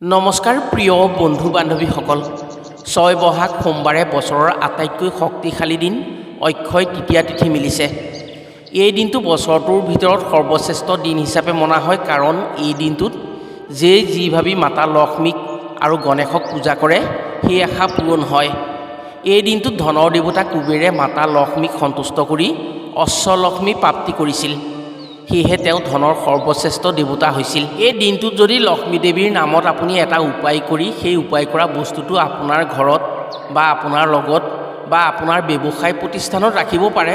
নমস্কাৰ প্ৰিয় বন্ধু বান্ধৱীসকল, 6 বহাগ সোমবাৰে বছৰৰ আটাইতকৈ শক্তিশালী দিন অক্ষয় তৃতীয়া তিথি মিলিছে। এই দিনটো বছৰটোৰ ভিতৰত সৰ্বশ্ৰেষ্ঠ দিন হিচাপে মনা হয়, কাৰণ এই দিনটোত যি ভাবি মাতা লক্ষ্মীক আৰু গণেশক পূজা কৰে সেই আশা পূৰণ হয়। এই দিনটোত ধনৰ দেৱতা কুবেৰে মাতা লক্ষ্মীক সন্তুষ্ট কৰি অশ্বলক্ষ্মী প্ৰাপ্তি কৰিছিল। সেয়েহে তেওঁ ধনৰ সৰ্বশ্ৰেষ্ঠ দেৱতা হৈছিল। এই দিনটোত যদি লক্ষ্মী দেৱীৰ নামত আপুনি এটা উপায় কৰি সেই উপায় কৰা বস্তুটো আপোনাৰ ঘৰত বা আপোনাৰ লগত বা আপোনাৰ ব্যৱসায় প্ৰতিষ্ঠানত ৰাখিব পাৰে,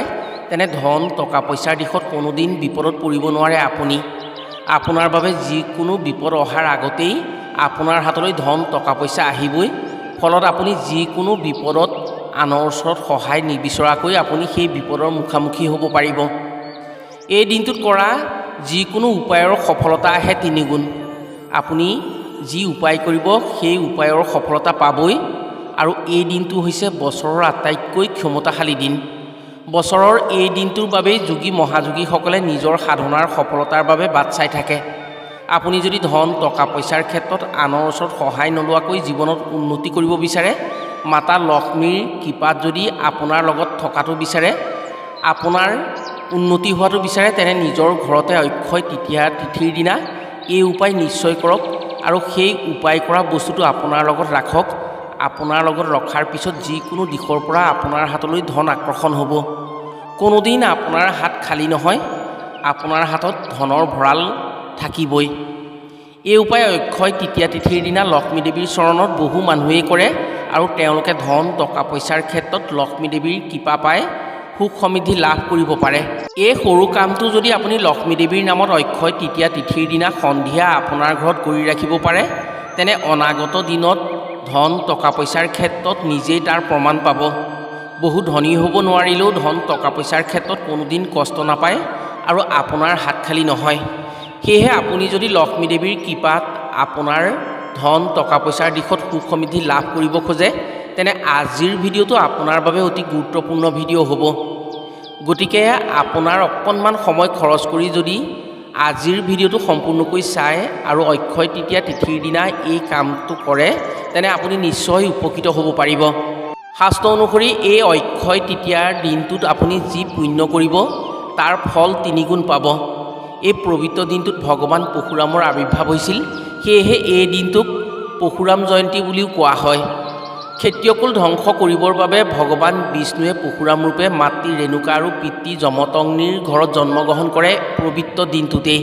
তেনে ধন টকা পইচাৰ দিশত কোনোদিন বিপদত পৰিব নোৱাৰে। আপোনাৰ বাবে যিকোনো বিপদ অহাৰ আগতেই আপোনাৰ হাতলৈ ধন টকা পইচা আহিবই। ফলত আপুনি যিকোনো বিপদত আনৰ ওচৰত সহায় নিবিচৰাকৈ আপুনি সেই বিপদৰ মুখামুখি হ'ব পাৰিব। এই দিনটোত কৰা যিকোনো উপায়ৰ সফলতা আহে 3 গুণ। আপুনি যি উপায় কৰিব সেই উপায়ৰ সফলতা পাবই। আৰু এই দিনটো হৈছে বছৰৰ আটাইতকৈ ক্ষমতাশালী দিন। বছৰৰ এই দিনটোৰ বাবেই যোগী মহাযোগীসকলে নিজৰ সাধনাৰ সফলতাৰ বাবে বাট চাই থাকে। আপুনি যদি ধন টকা পইচাৰ ক্ষেত্ৰত আনৰ ওচৰত সহায় নোলোৱাকৈ জীৱনত উন্নতি কৰিব বিচাৰে, মাতা লক্ষ্মীৰ কৃপাত যদি আপোনাৰ লগত থকাটো বিচাৰে, আপোনাৰ উন্নতি হোৱাটো বিচাৰে, তেনে নিজৰ ঘৰতে অক্ষয় তৃতীয়া তিথিৰ দিনা এই উপায় নিশ্চয় কৰক আৰু সেই উপায় কৰা বস্তুটো আপোনাৰ লগত ৰাখক। আপোনাৰ লগত ৰখাৰ পিছত যিকোনো দিশৰ পৰা আপোনাৰ হাতলৈ ধন আকৰ্ষণ হ'ব। কোনোদিন আপোনাৰ হাত খালী নহয়, আপোনাৰ হাতত ধনৰ ভঁৰাল থাকিবই। এই উপায় অক্ষয় তৃতীয়া তিথিৰ দিনা লক্ষ্মী দেৱীৰ চৰণত বহু মানুহেই কৰে আৰু তেওঁলোকে ধন টকা পইচাৰ ক্ষেত্ৰত লক্ষ্মী দেৱীৰ কৃপা পায়, সুখ সমৃদ্ধি লাভ কৰিব পাৰে। এই সৰু কামটো যদি আপুনি লক্ষ্মী দেৱীৰ নামত অক্ষয় তৃতীয়া তিথিৰ দিনা সন্ধিয়া আপোনাৰ ঘৰত কৰি ৰাখিব পাৰে, তেনে অনাগত দিনত ধন টকা পইচাৰ ক্ষেত্ৰত নিজেই তাৰ প্ৰমাণ পাব। বহু ধনী হ'ব নোৱাৰিলেও ধন টকা পইচাৰ ক্ষেত্ৰত কোনোদিন কষ্ট নাপায় আৰু আপোনাৰ হাত খালী নহয়। সেয়েহে আপুনি যদি লক্ষ্মী দেৱীৰ কৃপাত আপোনাৰ ধন টকা পইচাৰ দিশত সুখ সমৃদ্ধি লাভ কৰিব খোজে, তেনে আজিৰ ভিডিঅ'টো আপোনাৰ বাবে অতি গুৰুত্বপূৰ্ণ ভিডিঅ' হ'ব। গতিকে আপোনাৰ অকণমান সময় খৰচ কৰি যদি আজিৰ ভিডিঅ'টো সম্পূৰ্ণকৈ চায় আৰু অক্ষয় তৃতীয়া তিথিৰ দিনা এই কামটো কৰে, তেনে আপুনি নিশ্চয় উপকৃত হ'ব পাৰিব। শাস্ত্ৰ অনুসৰি এই অক্ষয় তৃতীয়াৰ দিনটোত আপুনি যি পুণ্য কৰিব তাৰ ফল 3 গুণ পাব। এই পবিত্ৰ দিনটোত ভগৱান পৰশুৰামৰ আৱিৰ্ভাৱ হৈছিল। সেয়েহে এই দিনটোক পৰশুৰাম জয়ন্তী বুলিও কোৱা হয়। ক্ষত্ৰিয়কুল ধ্বংস কৰিবৰ বাবে ভগৱান বিষ্ণুৱে পৰশুৰাম ৰূপে মাতৃ ৰেণুকা আৰু পিতৃ যমদগ্নিৰ ঘৰত জন্মগ্ৰহণ কৰে পবিত্ৰ দিনটোতেই।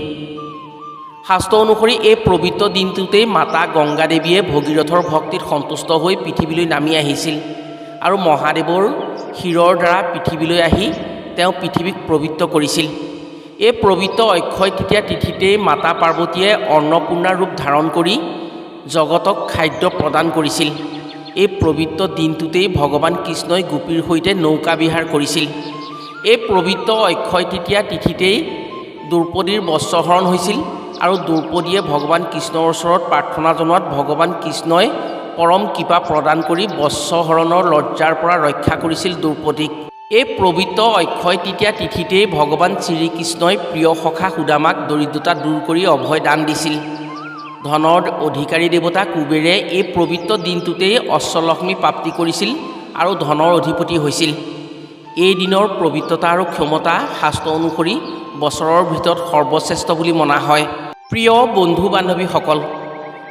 শাস্ত্ৰ অনুসৰি এই পবিত্ৰ দিনটোতেই মাতা গংগা দেৱীয়ে ভগীৰথৰ ভক্তিত সন্তুষ্ট হৈ পৃথিৱীলৈ নামি আহিছিল আৰু মহাদেৱৰ ক্ষীৰৰ দ্বাৰা পৃথিৱীলৈ আহি তেওঁ পৃথিৱীক পবিত্ৰ কৰিছিল। এই পবিত্ৰ অক্ষয় তৃতীয়া তিথিতেই মাতা পাৰ্বতীয়ে অন্নপূৰ্ণাৰ ৰূপ ধাৰণ কৰি জগতক খাদ্য প্ৰদান কৰিছিল। এই পবিত্ৰ দিনটোতেই ভগৱান কৃষ্ণই গোপীৰ সৈতে নৌকা বিহাৰ কৰিছিল। এই পবিত্ৰ অক্ষয় তৃতীয়া তিথিতেই দ্ৰৌপদীৰ বস্ত্ৰহৰণ হৈছিল আৰু দ্ৰৌপদীয়ে ভগৱান কৃষ্ণৰ ওচৰত প্ৰাৰ্থনা জনোৱাত ভগৱান কৃষ্ণই পৰম কৃপা প্ৰদান কৰি বস্ত্ৰহৰণৰ লজ্জাৰ পৰা ৰক্ষা কৰিছিল দ্ৰৌপদীক। এই পবিত্ৰ অক্ষয় তৃতীয়া তিথিতেই ভগৱান শ্ৰীকৃষ্ণই প্ৰিয় সখা সুদামাক দৰিদ্ৰতা দূৰ কৰি অভয় দান দিছিল। ধনৰ অধিকাৰী দেৱতা কুবেৰে এই পবিত্ৰ দিনটোতেই অশ্বলক্ষ্মী প্ৰাপ্তি কৰিছিল আৰু ধনৰ অধিপতি হৈছিল। এই দিনৰ পবিত্ৰতা আৰু ক্ষমতা শাস্ত্ৰ অনুসৰি বছৰৰ ভিতৰত সৰ্বশ্ৰেষ্ঠ বুলি মনা হয়। প্ৰিয় বন্ধু বান্ধৱীসকল,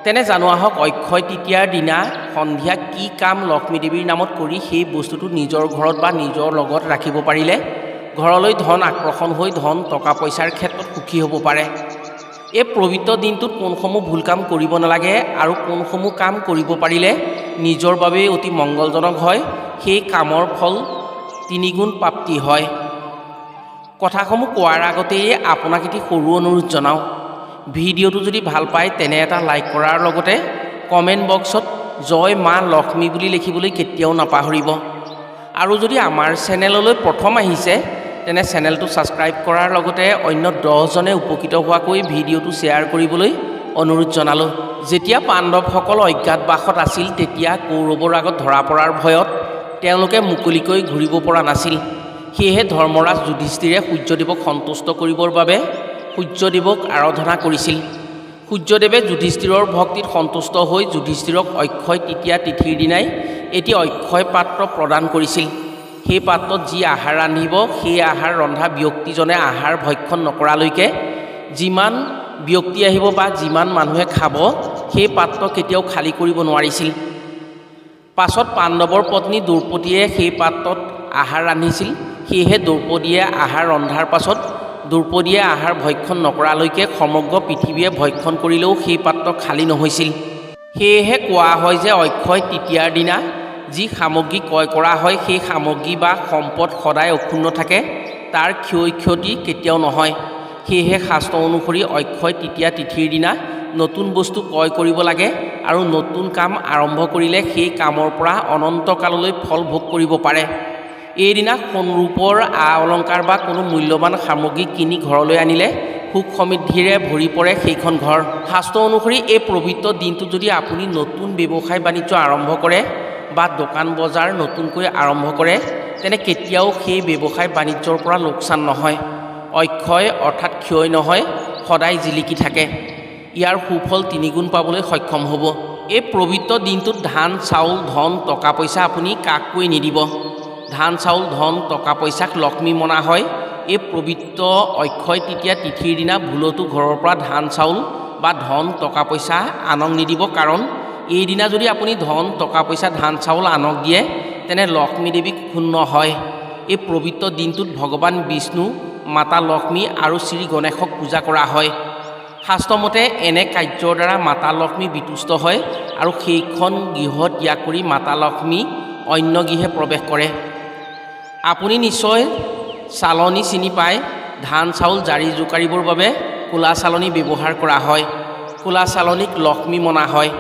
তেনে জানো আহক অক্ষয় তৃতীয়াৰ দিনা সন্ধিয়া কি কাম লক্ষ্মী দেৱীৰ নামত কৰি সেই বস্তুটো নিজৰ ঘৰত বা নিজৰ লগত ৰাখিব পাৰিলে ঘৰলৈ ধন আকৰ্ষণ হৈ ধন টকা পইচাৰ ক্ষেত্ৰত সুখী হ'ব পাৰে। এই পবিত্ৰ দিনটোত কোনসমূহ ভুল কাম কৰিব নালাগে আৰু কোনসমূহ কাম কৰিব পাৰিলে নিজৰ বাবে অতি মংগলজনক হয়, সেই কামৰ ফল 3 গুণ প্ৰাপ্তি হয়। কথাসমূহ কোৱাৰ আগতেই আপোনাক এটি সৰু অনুৰোধ জনাওঁ। ভিডিঅ'টো যদি ভাল পায় তেনে এটা লাইক কৰাৰ লগতে কমেণ্ট বক্সত জয় মা লক্ষ্মী বুলি লিখিবলৈ কেতিয়াও নাপাহৰিব। আৰু যদি আমাৰ চেনেললৈ প্ৰথম আহিছে, তেনে চেনেলটো ছাবস্ক্ৰাইব কৰাৰ লগতে অন্য 10জনে উপকৃত হোৱাকৈ ভিডিঅ'টো শ্বেয়াৰ কৰিবলৈ অনুৰোধ জনালোঁ। যেতিয়া পাণ্ডৱসকল অজ্ঞাতবাসত আছিল, তেতিয়া কৌৰৱৰ আগত ধৰা পৰাৰ ভয়ত তেওঁলোকে মুকলিকৈ ঘূৰিব পৰা নাছিল। সেয়েহে ধৰ্মৰাজ যুধিষ্ঠিৰে সূৰ্যদেৱক সন্তুষ্ট কৰিবৰ বাবে সূৰ্যদেৱক আৰাধনা কৰিছিল। সূৰ্যদেৱে যুধিষ্ঠিৰৰ ভক্তিত সন্তুষ্ট হৈ যুধিষ্ঠিৰক অক্ষয় তৃতীয়া তিথিৰ দিনাই এটি অক্ষয় পাত্ৰ প্ৰদান কৰিছিল। সেই পাত্ৰত যি আহাৰ ৰান্ধিব, সেই আহাৰ ৰন্ধা ব্যক্তিজনে আহাৰ ভক্ষণ নকৰালৈকে যিমান ব্যক্তি আহিব বা যিমান মানুহে খাব, সেই পাত্ৰ কেতিয়াও খালী কৰিব নোৱাৰিছিল। পাছত পাণ্ডৱৰ পত্নী দ্ৰৌপদীয়ে সেই পাত্ৰত আহাৰ ৰান্ধিছিল। সেয়েহে দ্ৰৌপদীয়ে আহাৰ ৰন্ধাৰ পাছত দ্ৰৌপদীয়ে আহাৰ ভক্ষণ নকৰালৈকে সমগ্ৰ পৃথিৱীয়ে ভক্ষণ কৰিলেও সেই পাত্ৰ খালী নহৈছিল। সেয়েহে কোৱা হয় যে অক্ষয় তৃতীয়াৰ দিনা যি সামগ্ৰী ক্ৰয় কৰা হয়, সেই সামগ্ৰী বা সম্পদ সদায় অক্ষুণ্ণ থাকে, তাৰ ক্ষয় ক্ষতি কেতিয়াও নহয়। সেয়েহে শাস্ত্ৰ অনুসৰি অক্ষয় তৃতীয়া তিথিৰ দিনা নতুন বস্তু ক্ৰয় কৰিব লাগে আৰু নতুন কাম আৰম্ভ কৰিলে সেই কামৰ পৰা অনন্তকাললৈ ফল ভোগ কৰিব পাৰে। এইদিনা সোণ ৰূপৰ আ অলংকাৰ বা কোনো মূল্যৱান সামগ্ৰী কিনি ঘৰলৈ আনিলে সুখ সমৃদ্ধিৰে ভৰি পৰে সেইখন ঘৰ। শাস্ত্ৰ অনুসৰি এই পবিত্ৰ দিনটোত যদি আপুনি নতুন ব্যৱসায় বাণিজ্য আৰম্ভ কৰে বা দোকান বজাৰ নতুনকৈ আৰম্ভ কৰে, তেনে কেতিয়াও সেই ব্যৱসায় বাণিজ্যৰ পৰা লোকচান নহয়। অক্ষয় অৰ্থাৎ ক্ষয় নহয়, সদায় জিলিকি থাকে। ইয়াৰ সুফল তিনিগুণ পাবলৈ সক্ষম হ'ব। এই পবিত্ৰ দিনটোত ধান চাউল ধন টকা পইচা আপুনি কাককৈ নিদিব। ধান চাউল ধন টকা পইচাক লক্ষ্মী মনা হয়। এই পবিত্ৰ অক্ষয় তৃতীয়া তিথিৰ দিনা ভুলতো ঘৰৰ পৰা ধান চাউল বা ধন টকা পইচা আনক নিদিব, কাৰণ এইদিনা যদি আপুনি ধন টকা পইচা ধান চাউল আনক দিয়ে, তেনে লক্ষ্মী দেৱীক ক্ষুণ্ণ হয়। এই পবিত্ৰ দিনটোত ভগৱান বিষ্ণু, মাতা লক্ষ্মী আৰু শ্ৰী গণেশক পূজা কৰা হয়। শাস্ত্ৰমতে এনে কাৰ্যৰ দ্বাৰা মাতা লক্ষ্মী বিতুষ্ট হয় আৰু সেইখন গৃহ ত্যাগ কৰি মাতা লক্ষ্মী অন্য গৃহে প্ৰৱেশ কৰে। আপুনি নিশ্চয় চালনী চিনি পায়। ধান চাউল জাৰি জোকাৰিবৰ বাবে কোলা চালনী ব্যৱহাৰ কৰা হয়। কোলা চালনীক লক্ষ্মী মনা হয়।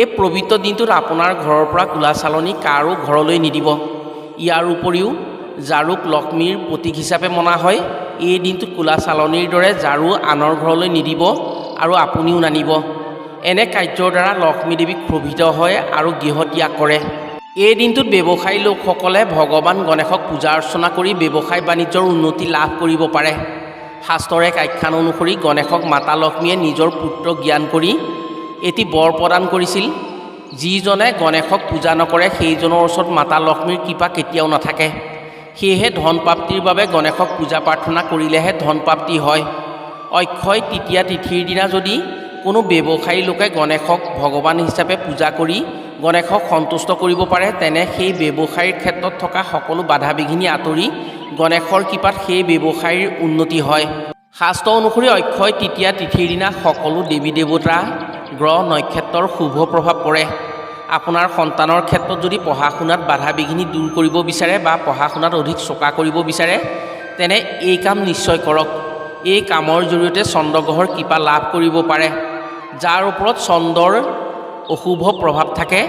এই পবিত্ৰ দিনটোত আপোনাৰ ঘৰৰ পৰা কোলা চালনী কাৰো ঘৰলৈ নিদিব। ইয়াৰ উপৰিও ঝাৰুক লক্ষ্মীৰ প্ৰতীক হিচাপে মনা হয়। এই দিনটোত কোলা চালনীৰ দৰে ঝাৰু আনৰ ঘৰলৈ নিদিব আৰু আপুনিও নানিব। এনে কাৰ্যৰ দ্বাৰা লক্ষ্মী দেৱী ক্ৰোধিত হয় আৰু গৃহ ত্যাগ কৰে। এই দিনটোত ব্যৱসায়ী লোকসকলে ভগৱান গণেশক পূজা অৰ্চনা কৰি ব্যৱসায় বাণিজ্যৰ উন্নতি লাভ কৰিব পাৰে। শাস্ত্ৰৰ এক আখ্যান অনুসৰি গণেশক মাতা লক্ষ্মীয়ে নিজৰ পুত্ৰ জ্ঞান কৰি এটি বৰ প্ৰদান কৰিছিল। যিজনে গণেশক পূজা নকৰে, সেইজনৰ ওচৰত মাতা লক্ষ্মীৰ কৃপা কেতিয়াও নাথাকে। সেয়েহে ধন প্ৰাপ্তিৰ বাবে গণেশক পূজা প্ৰাৰ্থনা কৰিলেহে ধন প্ৰাপ্তি হয়। অক্ষয় তৃতীয়া তিথিৰ দিনা যদি কোনো ব্যৱসায়ী লোকে গণেশক ভগৱান হিচাপে পূজা কৰি গণেশক সন্তুষ্ট কৰিব পাৰে, তেনে সেই ব্যৱসায়ীৰ ক্ষেত্ৰত থকা সকলো বাধা বিঘিনি আঁতৰি গণেশৰ কৃপাত সেই ব্যৱসায়ীৰ উন্নতি হয়। শাস্ত্ৰ অনুসৰি অক্ষয় তৃতীয়া তিথিৰ দিনা সকলো দেৱী দেৱতা, গ্ৰহ নক্ষত্ৰৰ শুভ প্ৰভাৱ পৰে। আপোনাৰ সন্তানৰ ক্ষেত্ৰত যদি পঢ়া শুনাত বাধা বিঘিনি দূৰ কৰিব বিচাৰে বা পঢ়া শুনাত অধিক চোকা কৰিব বিচাৰে, তেনে এই কাম নিশ্চয় কৰক। এই কামৰ জৰিয়তে চন্দ্ৰগ্ৰহৰ কৃপা লাভ কৰিব পাৰে। যাৰ ওপৰত চন্দ্ৰৰ অশুভ প্ৰভাৱ থাকে,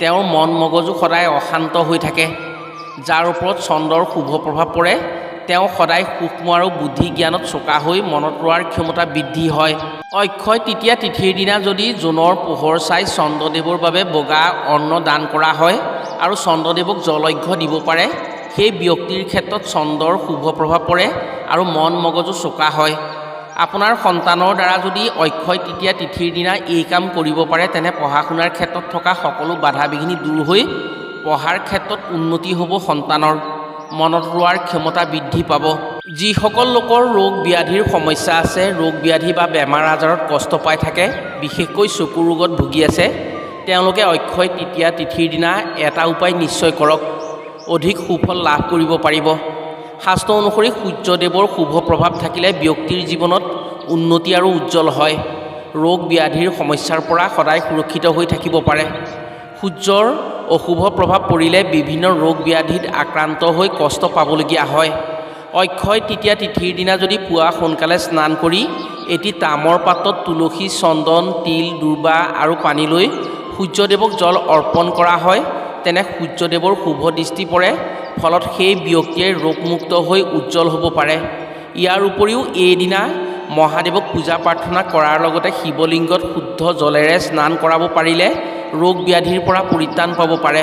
তেওঁৰ মন মগজু সদায় অশান্ত হৈ থাকে। যাৰ ওপৰত চন্দ্ৰৰ শুভ প্ৰভাৱ পৰে, তেওঁ সদায় সূক্ষ্ম আৰু বুদ্ধি জ্ঞানত চোকা হৈ মনত ৰোৱাৰ ক্ষমতা বৃদ্ধি হয়। অক্ষয় তৃতীয়া তিথিৰ দিনা যদি জোনৰ পোহৰ চাই চন্দ্ৰদেৱৰ বাবে বগা অন্ন দান কৰা হয় আৰু চন্দ্ৰদেৱক জলৰ্ঘ্য দিব পাৰে, সেই ব্যক্তিৰ ক্ষেত্ৰত চন্দ্ৰৰ শুভ প্ৰভাৱ পৰে আৰু মন মগজু চোকা হয়। আপোনাৰ সন্তানৰ দ্বাৰা যদি অক্ষয় তৃতীয়া তিথিৰ দিনা এই কাম কৰিব পাৰে, তেনে পঢ়া শুনাৰ ক্ষেত্ৰত থকা সকলো বাধা বিঘিনি দূৰ হৈ পঢ়াৰ ক্ষেত্ৰত উন্নতি হ'ব। সন্তানৰ মনত ৰোৱাৰ ক্ষমতা বৃদ্ধি পাব। যিসকল লোকৰ ৰোগ ব্যাধিৰ সমস্যা আছে, ৰোগ ব্যাধি বা বেমাৰ আজাৰত কষ্ট পাই থাকে, বিশেষকৈ চকুৰ ৰোগত ভুগি আছে, তেওঁলোকে অক্ষয় তৃতীয়া তিথিৰ দিনা এটা উপায় নিশ্চয় কৰক। অধিক সুফল লাভ কৰিব পাৰিব। শাস্ত্ৰ অনুসৰি সূৰ্যদেৱৰ শুভ প্ৰভাৱ থাকিলে ব্যক্তিৰ জীৱনত উন্নতি আৰু উজ্জ্বল হয়। ৰোগ ব্যাধিৰ সমস্যাৰ পৰা সদায় সুৰক্ষিত হৈ থাকিব পাৰে। সূৰ্যৰ অশুভ প্ৰভাৱ পৰিলে বিভিন্ন ৰোগ ব্যাধিত আক্ৰান্ত হৈ কষ্ট পাবলগীয়া হয়। অক্ষয় তৃতীয়া তিথিৰ দিনা যদি পুৱা সোনকালে স্নান কৰি এটি তামৰ পাত্ৰত তুলসী, চন্দন, তিল, দুৰ্বা আৰু পানী লৈ সূৰ্যদেৱক জল অৰ্পণ কৰা হয়, তেনে সূৰ্যদেৱৰ শুভ দৃষ্টি পৰে। ফলত সেই ব্যক্তিয়ে ৰোগমুক্ত হৈ উজ্জ্বল হ'ব পাৰে। ইয়াৰ উপৰিও এইদিনা মহাদেৱক পূজা প্ৰাৰ্থনা কৰাৰ লগতে শিৱলিংগত শুদ্ধ জলেৰে স্নান কৰাব পাৰিলে ৰোগ ব্যাধিৰ পৰা পৰিত্ৰাণ পাব পাৰে।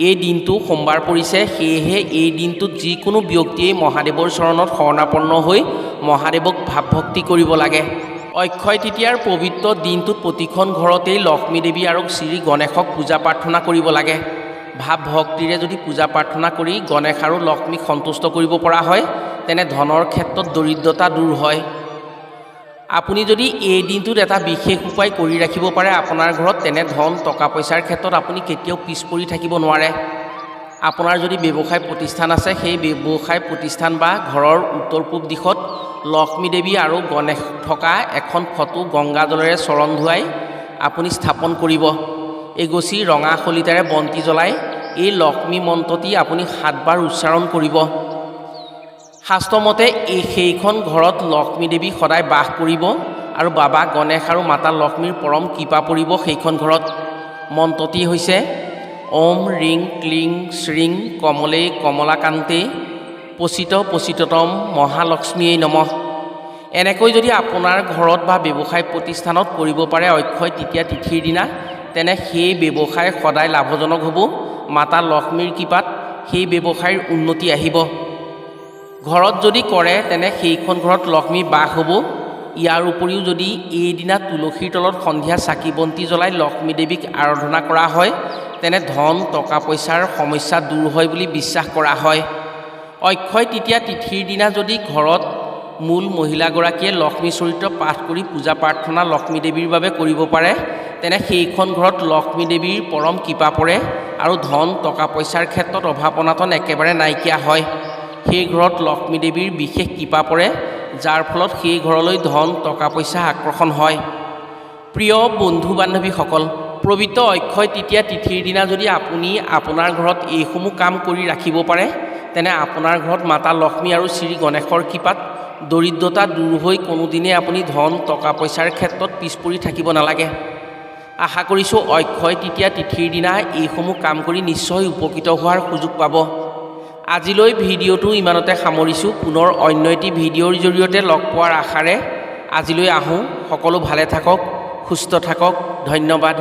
এই দিনটো সোমবাৰ পৰিছে, সেয়েহে এই দিনটোত যিকোনো ব্যক্তিয়ে মহাদেৱৰ চৰণত শৰণাপন্ন হৈ মহাদেৱক ভাৱভক্তি কৰিব লাগে। অক্ষয় তৃতীয়াৰ পবিত্ৰ দিনটোত প্ৰতিখন ঘৰতেই লক্ষ্মী দেৱী আৰু শ্ৰী গণেশক পূজা প্ৰাৰ্থনা কৰিব লাগে। ভাৱ ভক্তিৰে যদি পূজা প্ৰাৰ্থনা কৰি গণেশ আৰু লক্ষ্মীক সন্তুষ্ট কৰিব পৰা হয় তেনে ধনৰ ক্ষেত্ৰত দৰিদ্ৰতা দূৰ হয়। আপুনি যদি এই দিনটোত এটা বিশেষ উপায় কৰি ৰাখিব পাৰে আপোনাৰ ঘৰত, তেনে ধন টকা পইচাৰ ক্ষেত্ৰত আপুনি কেতিয়াও পিছ পৰি থাকিব নোৱাৰে। আপোনাৰ যদি ব্যৱসায় প্ৰতিষ্ঠান আছে, সেই ব্যৱসায় প্ৰতিষ্ঠান বা ঘৰৰ উত্তৰ পূব দিশত লক্ষ্মী দেৱী আৰু গণেশ থকা এখন ফটো গংগা জলেৰে চৰণ ধুৱাই আপুনি স্থাপন কৰিব। এগছি ৰঙা শলিতাৰে বন্তি জ্বলাই এই লক্ষ্মী মন্ত্ৰটি আপুনি 7 বাৰ উচ্চাৰণ কৰিব। শাস্ত্ৰমতে সেইখন ঘৰত লক্ষ্মী দেৱী সদায় বাস কৰিব আৰু বাবা গণেশ আৰু মাতা লক্ষ্মীৰ পৰম কৃপা পৰিব সেইখন ঘৰত। মন্ত্ৰটি হৈছে ওম ৰিং ক্লিং শ্ৰীং কমলে কমলাকান্তে পচিত পচিততম মহালক্ষ্মীয়ে নমঃ। এনেকৈ যদি আপোনাৰ ঘৰত বা ব্যৱসায় প্ৰতিষ্ঠানত কৰিব পাৰে অক্ষয় তৃতীয়া তিথিৰ দিনা, তেনে সেই ব্যৱসায় সদায় লাভজনক হ'ব। মাতা লক্ষ্মীৰ কৃপাত সেই ব্যৱসায়ৰ উন্নতি আহিব। ঘৰত যদি কৰে তেনে সেইখন ঘৰত লক্ষ্মী বাস হ'ব। ইয়াৰ উপৰিও যদি এইদিনা তুলসীৰ তলত সন্ধিয়া চাকি বন্তি জ্বলাই লক্ষ্মী দেৱীক আৰাধনা কৰা হয় তেনে ধন টকা পইচাৰ সমস্যা দূৰ হয় বুলি বিশ্বাস কৰা হয়। অক্ষয় তৃতীয়া তিথিৰ দিনা যদি ঘৰত মূল মহিলাগৰাকীয়ে লক্ষ্মী চৰিত্ৰ পাঠ কৰি পূজা প্ৰাৰ্থনা লক্ষ্মী দেৱীৰ বাবে কৰিব পাৰে তেনে সেইখন ঘৰত লক্ষ্মী দেৱীৰ পৰম কৃপা পৰে আৰু ধন টকা পইচাৰ ক্ষেত্ৰত অভাৱ অনাটন একেবাৰে নাইকিয়া হয়। সেই ঘৰত লক্ষ্মী দেৱীৰ বিশেষ কৃপা পৰে, যাৰ ফলত সেই ঘৰলৈ ধন টকা পইচা আকৰ্ষণ হয়। প্ৰিয় বন্ধু বান্ধৱীসকল, পবিত্ৰ অক্ষয় তৃতীয়া তিথিৰ দিনা যদি আপুনি আপোনাৰ ঘৰত এইসমূহ কাম কৰি ৰাখিব পাৰে তেনে আপোনাৰ ঘৰত মাতা লক্ষ্মী আৰু শ্ৰী গণেশৰ কৃপাত দৰিদ্ৰতা দূৰ হৈ কোনোদিনে আপুনি ধন টকা পইচাৰ ক্ষেত্ৰত পিছ পৰি থাকিব নালাগে। আশা কৰিছোঁ অক্ষয় তৃতীয়া তিথিৰ দিনা এইসমূহ কাম কৰি নিশ্চয় উপকৃত হোৱাৰ সুযোগ পাব। আজিলৈ ভিডিঅ'টো ইমানতে সামৰিছোঁ। পুনৰ অন্য এটি ভিডিঅ'ৰ জৰিয়তে লগ পোৱাৰ আশাৰে আজিলৈ আহোঁ। সকলো ভালে থাকক, সুস্থ থাকক। ধন্যবাদ।